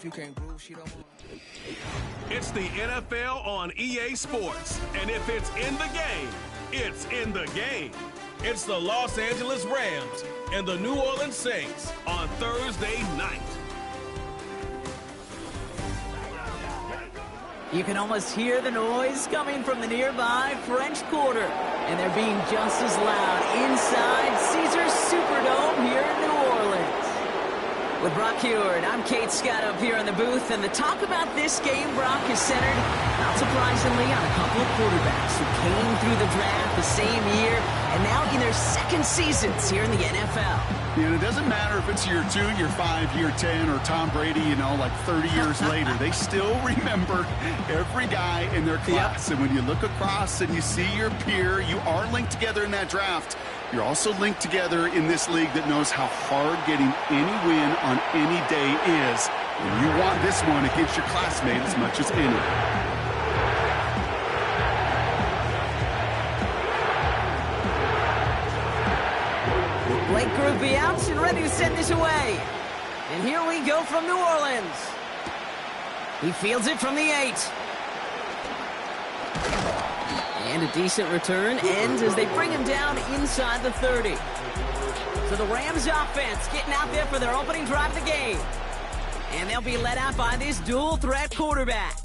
you can't groove, she don't want. It's the NFL on EA Sports, and if it's in the game, it's in the game. It's the Los Angeles Rams and the New Orleans Saints on Thursday night. You can almost hear the noise coming from the nearby French Quarter, and they're being just as loud inside Caesars Superdome here in New Orleans. With Brock Heward, I'm Kate Scott up here in the booth, and the talk about this game, Brock, is centered, not surprisingly, on a couple of quarterbacks who came through the draft the same year and now in their second seasons here in the NFL. And it doesn't matter if it's year 2, year 5, year 10, or Tom Brady, like 30 years later. They still remember every guy in their class. Yep. And when you look across and you see your peer, you are linked together in that draft. You're also linked together in this league that knows how hard getting any win on any day is. And you want this one against your classmate as much as any. Blake Groupie out and ready to send this away. And here we go from New Orleans. He fields it from the 8. And a decent return ends as they bring him down inside the 30. So the Rams offense getting out there for their opening drive of the game. And they'll be led out by this dual-threat quarterback.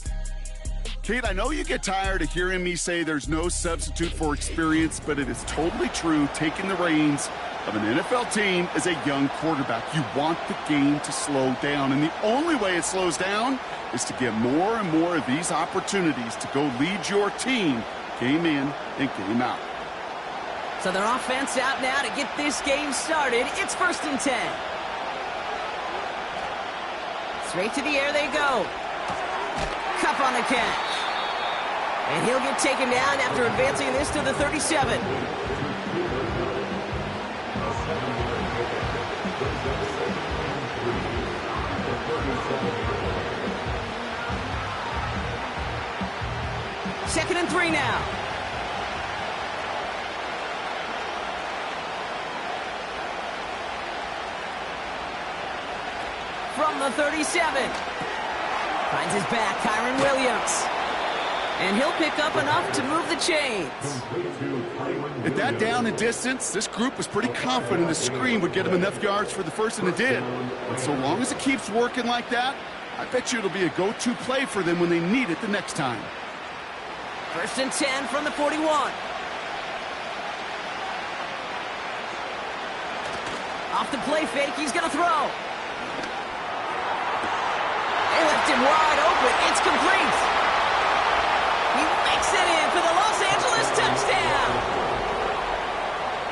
Kate, I know you get tired of hearing me say there's no substitute for experience, but it is totally true. Taking the reins of an NFL team as a young quarterback, you want the game to slow down. And the only way it slows down is to get more and more of these opportunities to go lead your team game in and game out. So their offense out now to get this game started. It's 1st and 10. Straight to the air they go. Cup on the catch. And he'll get taken down after advancing this to the 37. Second and 3 now. From the 37. Finds his back, Kyron Williams. And he'll pick up enough to move the chains. At that down and distance, this group was pretty confident the screen would get him enough yards for the first, and it did. And so long as it keeps working like that, I bet you it'll be a go-to play for them when they need it the next time. 1st and 10 from the 41. Off the play fake, he's going to throw. They left him wide open. It's complete. He makes it in for the Los Angeles touchdown.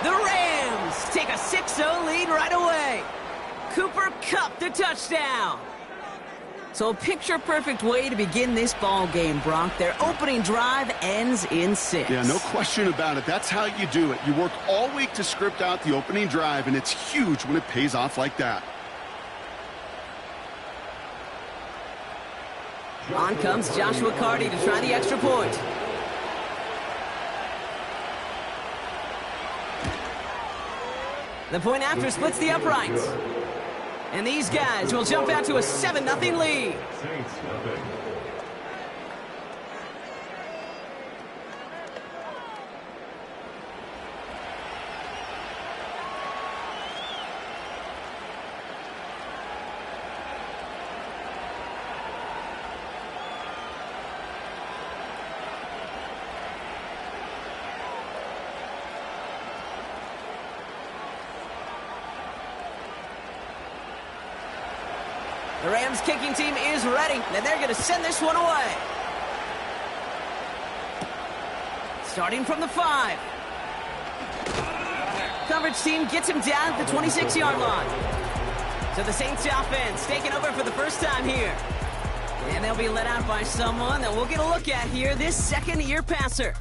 The Rams take a 6-0 lead right away. Cooper Kupp the touchdown. So a picture-perfect way to begin this ball game, Brock. Their opening drive ends in 6. Yeah, no question about it. That's how you do it. You work all week to script out the opening drive, and it's huge when it pays off like that. On comes Joshua Carty to try the extra point. The point after splits the uprights. And these guys will jump out to a 7-0 lead. The Rams kicking team is ready, and they're going to send this one away. Starting from the 5. Coverage team gets him down at the 26-yard line. So the Saints offense taking over for the first time here. And they'll be led out by someone that we'll get a look at here, this second-year passer.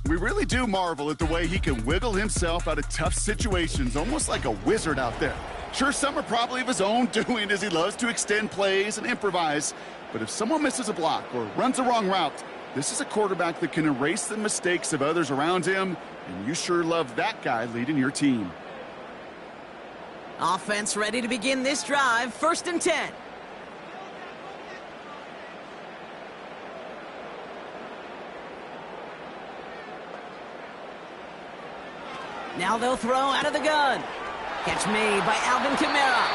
We really do marvel at the way he can wiggle himself out of tough situations, almost like a wizard out there. Sure, some are probably of his own doing, as he loves to extend plays and improvise. But if someone misses a block or runs the wrong route, this is a quarterback that can erase the mistakes of others around him, and you sure love that guy leading your team. Offense ready to begin this drive, 1st and 10. Now they'll throw out of the gun. Catch made by Alvin Kamara.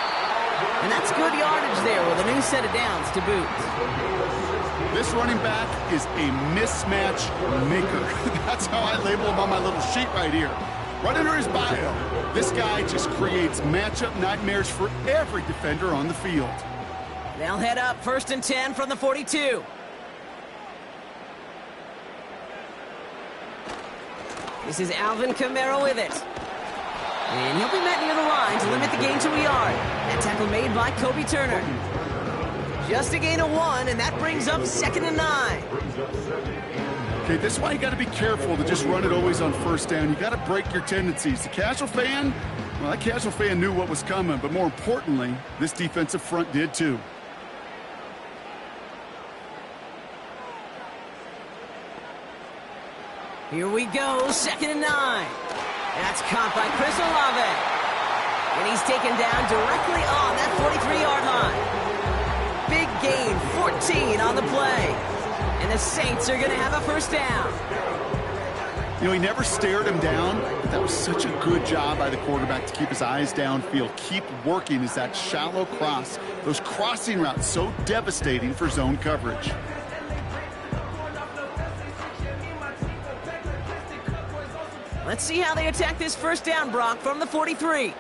And that's good yardage there with a new set of downs to boot. This running back is a mismatch maker. That's how I label him on my little sheet right here. Right under his bio, this guy just creates matchup nightmares for every defender on the field. They'll head up 1st and 10 from the 42. This is Alvin Kamara with it. And he'll be met near the line to limit the gain to a yard. That tackle made by Kobe Turner. Just a gain of 1, and that brings up 2nd and 9. Okay, this is why you got to be careful to just run it always on 1st down. You got to break your tendencies. The casual fan, well, that casual fan knew what was coming, but more importantly, this defensive front did too. Here we go, 2nd and 9. That's caught by Chris Olave. And he's taken down directly on that 43-yard line. Big gain, 14 on the play. And the Saints are going to have a 1st down. You know, he never stared him down, but that was such a good job by the quarterback to keep his eyes downfield. Keep working as that shallow cross. Those crossing routes so devastating for zone coverage. Let's see how they attack this 1st down, Brock, from the 43.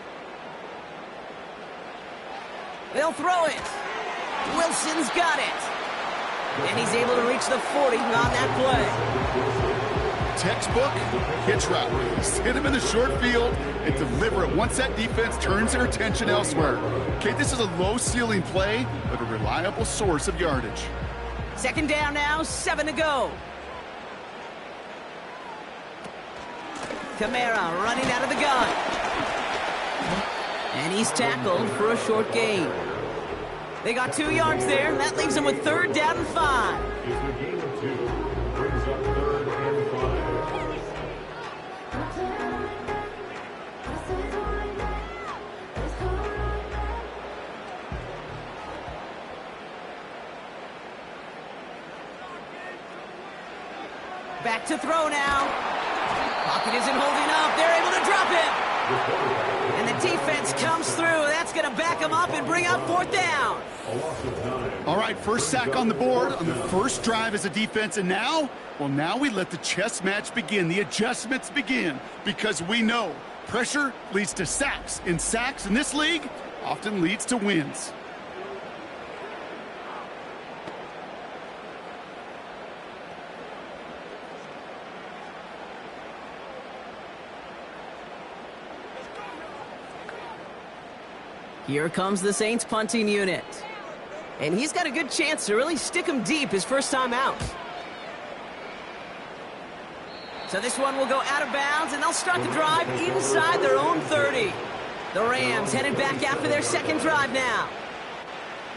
They'll throw it. Wilson's got it. And he's able to reach the 40 on that play. Textbook hitch route. Just hit him in the short field and deliver it once that defense turns their attention elsewhere. Okay, this is a low-ceiling play, but a reliable source of yardage. 2nd down now, 7 to go. Kamara running out of the gun. And he's tackled for a short gain. They got 2 yards there. That leaves them with 3rd down and 5. Back to throw now. Pocket isn't holding up. They're able to drop it. And the defense comes through. That's going to back them up and bring up 4th down. All right, 1st sack on the board on the 1st drive as a defense. And now, well, now we let the chess match begin. The adjustments begin because we know pressure leads to sacks. And sacks in this league often leads to wins. Here comes the Saints punting unit. And he's got a good chance to really stick him deep his 1st time out. So this one will go out of bounds, and they'll start the drive inside their own 30. The Rams headed back after their 2nd drive now.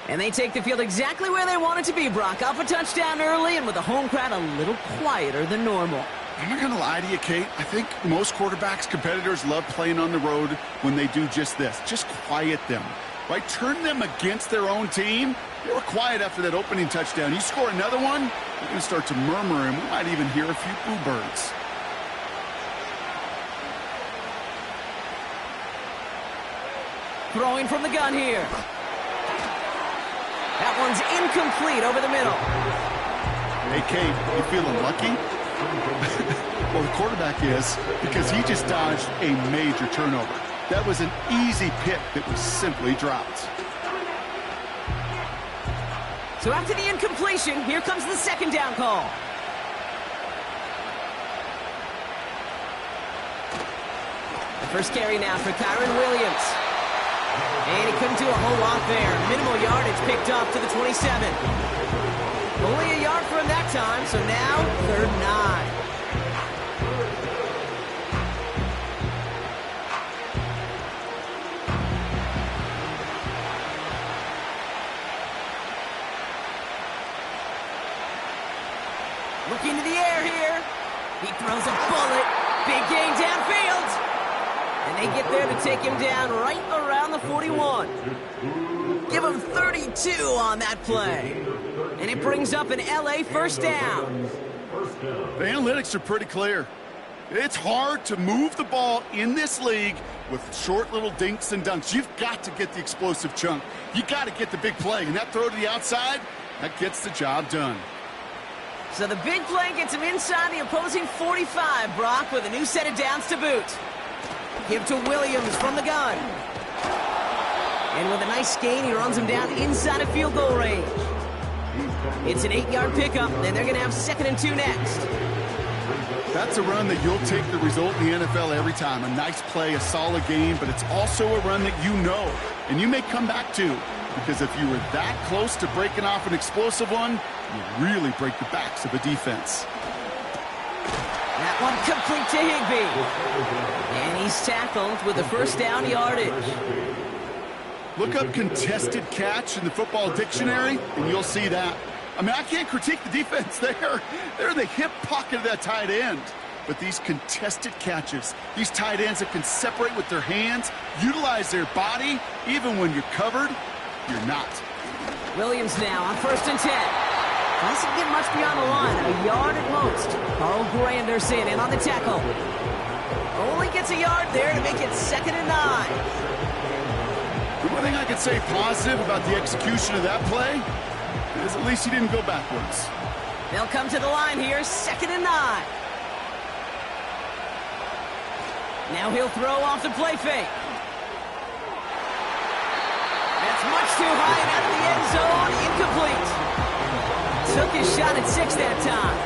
And they take the field exactly where they want it to be, Brock. Up a touchdown early, and with the home crowd a little quieter than normal. I'm not going to lie to you, Kate. I think most quarterbacks, competitors love playing on the road when they do just this. Just quiet them, right? Turn them against their own team. They were quiet after that opening touchdown. You score another one, you're going to start to murmur, and we might even hear a few boo birds. Throwing from the gun here. That one's incomplete over the middle. Hey, Kate, you feeling lucky? Well, the quarterback is, because he just dodged a major turnover. That was an easy pick that was simply dropped. So after the incompletion, here comes the 2nd down call. The 1st carry now for Kyron Williams. And he couldn't do a whole lot there. Minimal yardage picked up to the 27. Only a yard for him that time, so now 3rd and 9. Looking to the air here. He throws a bullet. Big gain downfield. And they get there to take him down right around the 41. Give him 32 on that play. And it brings up an LA 1st down. The analytics are pretty clear. It's hard to move the ball in this league with short little dinks and dunks. You've got to get the explosive chunk. You got to get the big play. And that throw to the outside, that gets the job done. So the big play gets him inside the opposing 45, Brock, with a new set of downs to boot. Give to Williams from the gun. And with a nice gain, he runs him down inside of field goal range. It's an 8-yard pickup, and they're going to have 2nd and 2 next. That's a run that you'll take the result in the NFL every time. A nice play, a solid game, but it's also a run that you know, and you may come back to. Because if you were that close to breaking off an explosive one, you really break the backs of a defense. That one complete to Higbee. And he's tackled with the first down yardage. Look up contested catch in the football dictionary, and you'll see that. I mean, I can't critique the defense there. They're in the hip pocket of that tight end. But these contested catches, these tight ends that can separate with their hands, utilize their body, even when you're covered, you're not. Williams now on 1st and 10. Doesn't get much beyond the line, a yard at most. Carl Granderson in on the tackle. Only gets a yard there to make it 2nd and 9. The one thing I can say positive about the execution of that play is at least he didn't go backwards. They'll come to the line here, 2nd and 9. Now he'll throw off the play fake. That's much too high and out of the end zone, incomplete. Took his shot at 6 that time.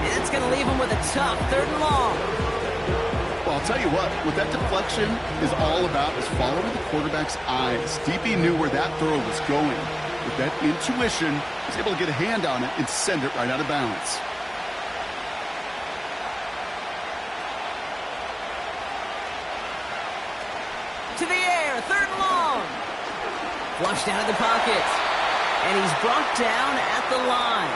And that's going to leave him with a tough 3rd and long. Well, I'll tell you what that deflection is all about is following the quarterback's eyes. DB knew where that throw was going. With that intuition, he was able to get a hand on it and send it right out of bounds. To the air, 3rd and long. Flushed out of the pocket. And he's brought down at the line.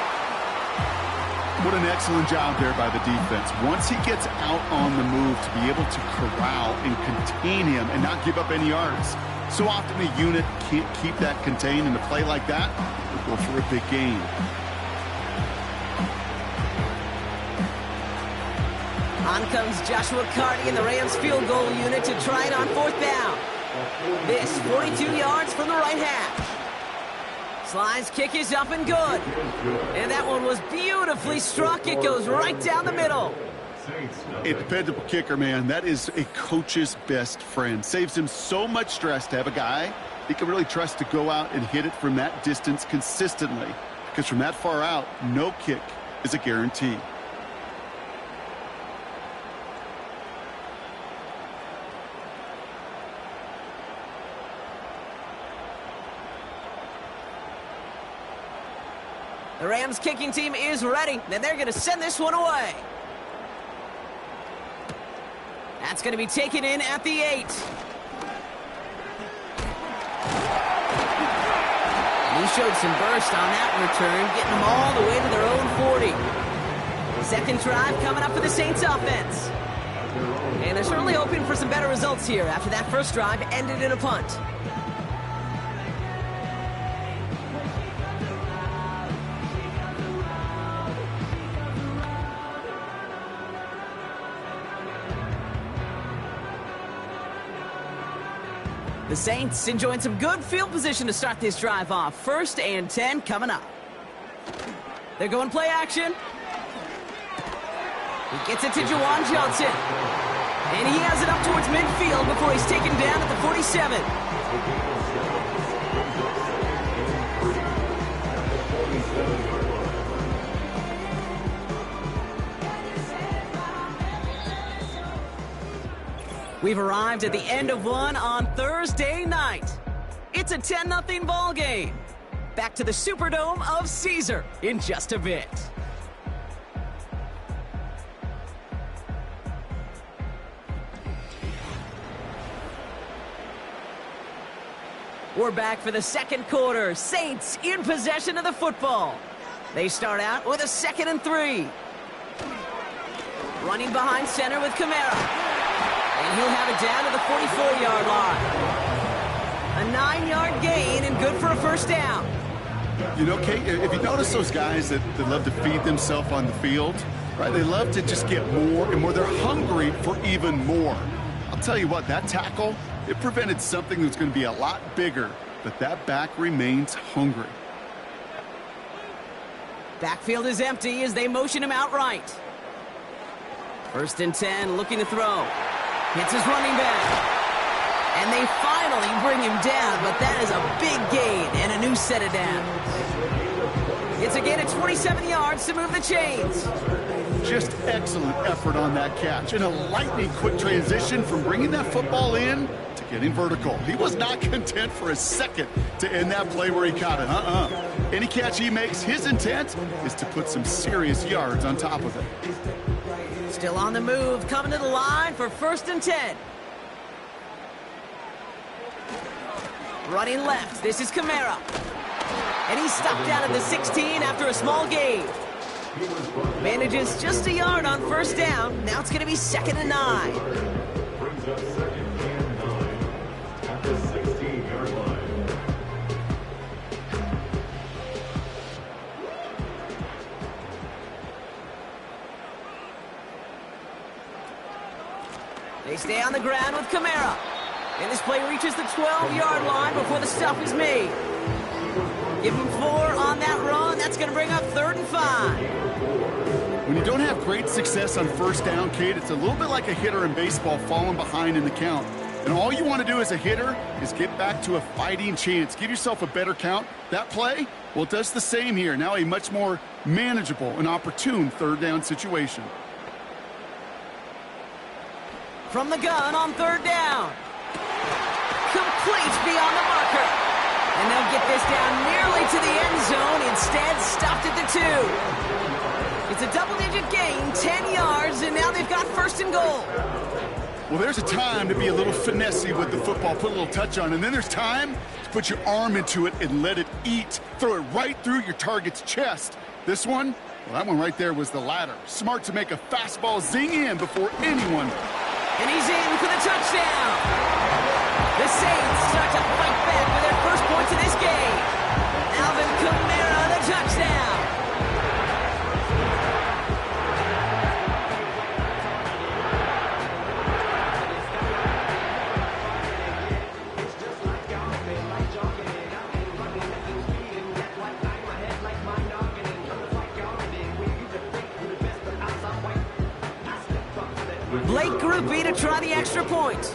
What an excellent job there by the defense. Once he gets out on the move, to be able to corral and contain him and not give up any yards. So often a unit can't keep that contained, and a play like that will go for a big gain. On comes Joshua Carty in the Rams field goal unit to try it on 4th down. This 42 yards from the right hash. Sly's kick is up and good. And that one was beautifully struck. It goes right down the middle. A dependable kicker, man. That is a coach's best friend. Saves him so much stress to have a guy he can really trust to go out and hit it from that distance consistently. Because from that far out, no kick is a guarantee. The Rams kicking team is ready, and they're going to send this one away. That's going to be taken in at the 8. And he showed some burst on that return, getting them all the way to their own 40. Second drive coming up for the Saints offense. And they're certainly hoping for some better results here after that first drive ended in a punt. The Saints enjoying some good field position to start this drive off. 1st and 10 coming up. They're going play action. He gets it to Juwan Johnson. And he has it up towards midfield before he's taken down at the 47. We've arrived at the end of one on Thursday night. It's a 10-0 ball game. Back to the Superdome of Caesar in just a bit. We're back for the second quarter. Saints in possession of the football. They start out with a 2nd and 3. Running behind center with Kamara. And he'll have it down to the 44-yard line. A 9-yard gain and good for a first down. You know, Kate, if you notice those guys that love to feed themselves on the field, Right, they love to just get more and more. They're hungry for even more. I'll tell you what, that tackle, it prevented something that's going to be a lot bigger, but that back remains hungry. Backfield is empty as they motion him out right. 1st and 10, looking to throw. Hits his running back. And they finally bring him down, but that is a big gain and a new set of downs. It's a gain of 27 yards to move the chains. Just excellent effort on that catch. And a lightning quick transition from bringing that football in to getting vertical. He was not content for a second to end that play where he caught it. Any catch he makes, his intent is to put some serious yards on top of it. Still on the move, coming to the line for 1st and 10. Running left, this is Kamara. And he's stopped out at the 16 after a small gain. Manages just a yard on 1st down. Now it's going to be 2nd and 9. Brings up 2nd and 9 at the 16-yard line. They stay on the ground with Kamara. And this play reaches the 12-yard line before the stop is made. Give him 4 on that run. That's going to bring up 3rd and 5. When you don't have great success on 1st down, Kate, it's a little bit like a hitter in baseball falling behind in the count. And all you want to do as a hitter is get back to a fighting chance. Give yourself a better count. That play, well, it does the same here. Now a much more manageable and opportune 3rd down situation. From the gun on 3rd down. Complete beyond the marker. And they'll get this down nearly to the end zone. Instead, stopped at the 2. It's a double-digit gain, 10 yards, and now they've got 1st and goal. Well, there's a time to be a little finessey with the football, put a little touch on, and then there's time to put your arm into it and let it eat. Throw it right through your target's chest. This one, well, that one right there was the latter. Smart to make a fastball zing in before anyone. And he's in for the touchdown. The Saints start to fight back with their first points of this game. Alvin Kamara, the touchdown. Blake Groupie to try the extra point.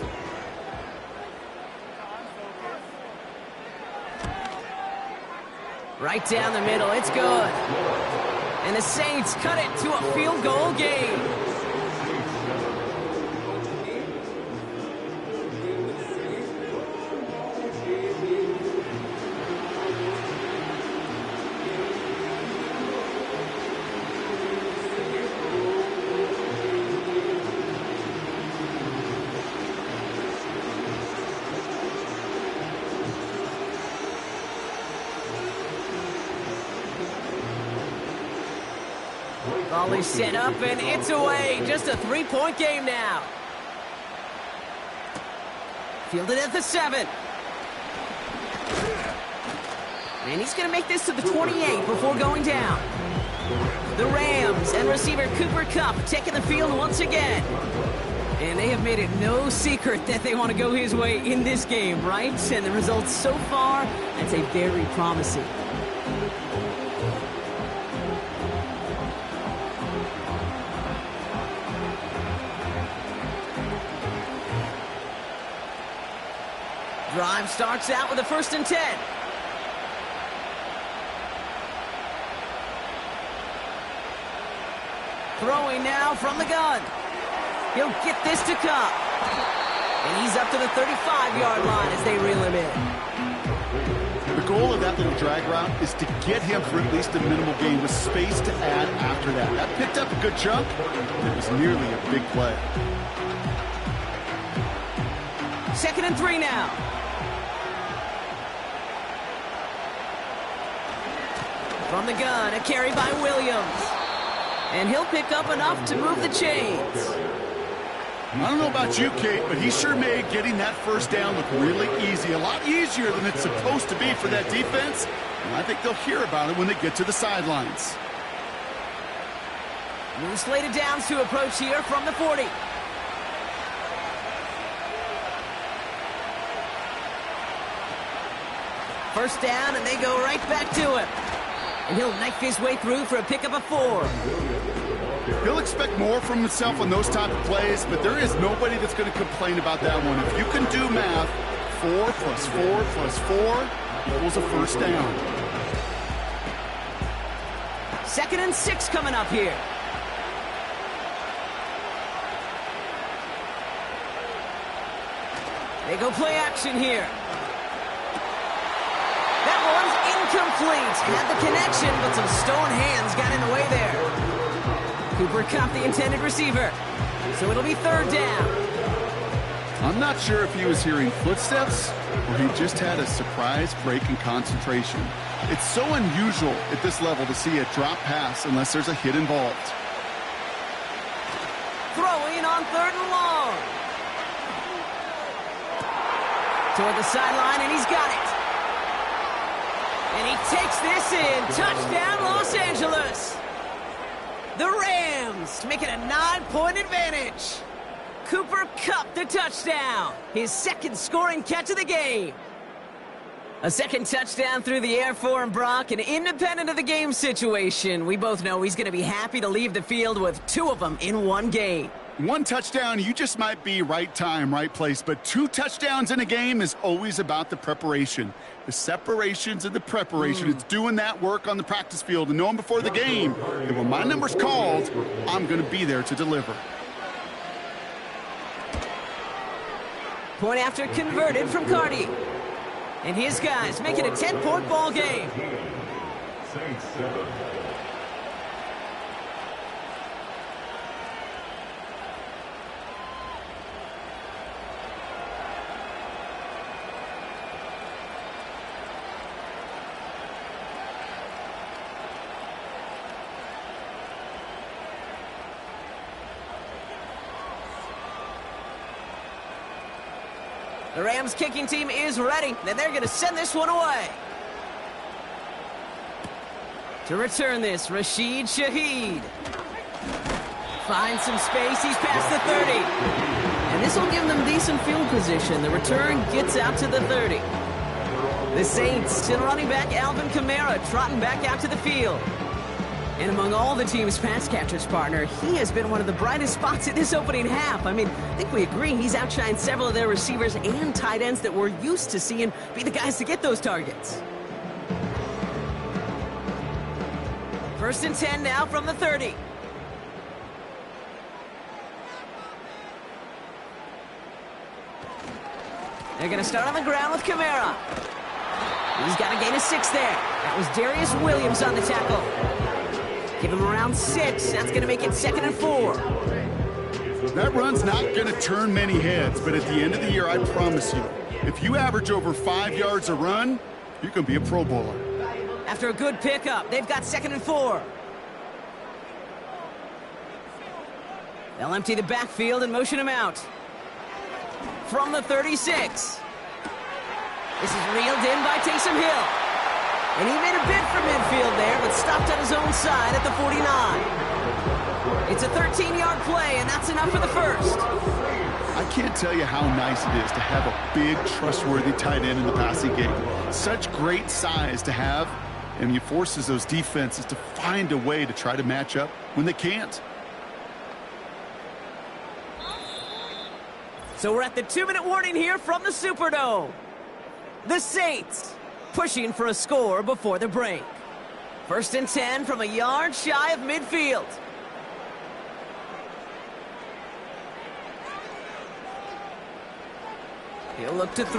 Right down the middle, it's good. And the Saints cut it to a field goal game. Volley set up, and it's away. Just a 3-point game now. Fielded at the 7. And he's going to make this to the 28 before going down. The Rams and receiver Cooper Kupp taking the field once again. And they have made it no secret that they want to go his way in this game, right? And the results so far, I'd say very promising. Drive starts out with a 1st and 10. Throwing now from the gun. He'll get this to Kupp. And he's up to the 35-yard line as they reel him in. The goal of that little drag route is to get him for at least a minimal gain with space to add after that. That picked up a good chunk, and it was nearly a big play. 2nd and 3 now. From the gun, a carry by Williams. And he'll pick up enough to move the chains. I don't know about you, Kate, but he sure made getting that 1st down look really easy. A lot easier than it's supposed to be for that defense. And I think they'll hear about it when they get to the sidelines. New slated downs to approach here from the 40. First down, and they go right back to him. And he'll knife his way through for a pickup of 4. He'll expect more from himself on those type of plays, but there is nobody that's going to complain about that one. If you can do math, 4 plus 4 plus 4 equals a first down. 2nd and 6 coming up here. They go play action here. That one's incomplete. Had the connection, but some stone hands got in the way there. Cooper caught the intended receiver. So it'll be 3rd down. I'm not sure if he was hearing footsteps or he just had a surprise break in concentration. It's so unusual at this level to see a drop pass unless there's a hit involved. Throwing on 3rd and long. Toward the sideline, and he's got it. And he takes this in. Touchdown, Los Angeles. The Rams make it a 9-point advantage. Cooper Kupp the touchdown. His 2nd scoring catch of the game. A 2nd touchdown through the air for him, Brock, and independent of the game situation, we both know he's going to be happy to leave the field with 2 of them in one game. 1 touchdown, you just might be right time, right place, but 2 touchdowns in a game is always about the preparation. The separations and the preparation. It's doing that work on the practice field and knowing before the game that when my number's called, I'm going to be there to deliver. Point after converted from Cardi. And his guys make it a 10-point ball game. Saints 7. The Rams kicking team is ready, and they're going to send this one away. To return this, Rashid Shaheed. Finds some space, he's past the 30. And this will give them decent field position. The return gets out to the 30. The Saints to running back Alvin Kamara, trotting back out to the field. And among all the team's pass catchers, partner, he has been one of the brightest spots in this opening half. I mean, I think we agree he's outshined several of their receivers and tight ends that we're used to seeing be the guys to get those targets. 1st and 10 now from the 30. They're going to start on the ground with Kamara. He's got a gain of 6 there. That was Darius Williams on the tackle. Give him around 6. That's going to make it 2nd and 4. That run's not going to turn many heads, but at the end of the year, I promise you, if you average over 5 yards a run, you can be a Pro Bowler. After a good pickup, they've got 2nd and 4. They'll empty the backfield and motion him out. From the 36. This is reeled in by Taysom Hill. And he made a bid for midfield there, but stopped on his own side at the 49. It's a 13-yard play, and that's enough for the 1st. I can't tell you how nice it is to have a big, trustworthy tight end in the passing game. Such great size to have, and he forces those defenses to find a way to try to match up when they can't. So we're at the 2-minute warning here from the Superdome. The Saints pushing for a score before the break. 1st and 10 from a yard shy of midfield. He'll look to throw.